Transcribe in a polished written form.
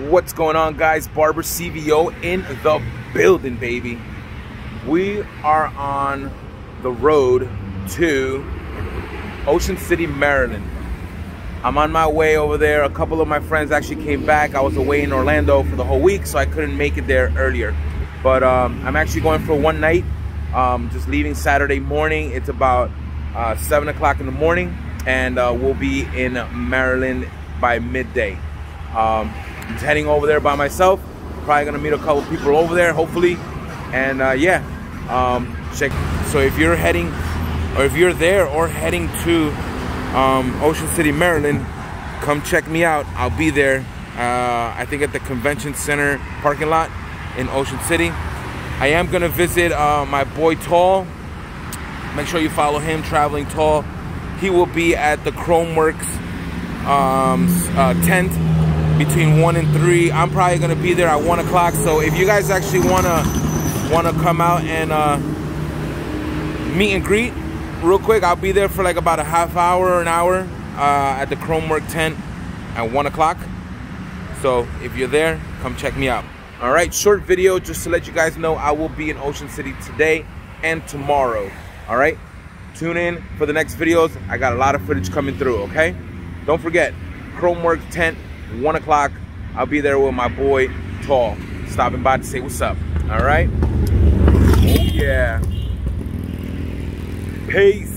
What's going on, guys? Barber CVO in the building, baby. We are on the road to Ocean City, Maryland. I'm on my way over there. A couple of my friends actually came back. I was away in Orlando for the whole week, so I couldn't make it there earlier. But I'm actually going for one night. Just leaving Saturday morning. It's about 7 o'clock in the morning, and we'll be in Maryland by midday. I'm just heading over there by myself. Probably gonna meet a couple people over there, hopefully. And yeah, check. So if you're heading, or if you're there or heading to Ocean City, Maryland, come check me out. I'll be there. I think at the convention center parking lot in Ocean City. I am gonna visit my boy Tall. Make sure you follow him, Traveling Tall. He will be at the Chromeworks tent between 1 and 3. I'm probably gonna be there at 1 o'clock. So if you guys actually wanna come out and meet and greet real quick, I'll be there for like about a half hour or an hour at the Chromework tent at 1 o'clock. So if you're there, come check me out. All right, short video just to let you guys know I will be in Ocean City today and tomorrow. All right, tune in for the next videos. I got a lot of footage coming through, okay? Don't forget, Chromework tent, 1 o'clock. I'll be there with my boy Tall, stopping by to say what's up. All right? Oh yeah. Peace.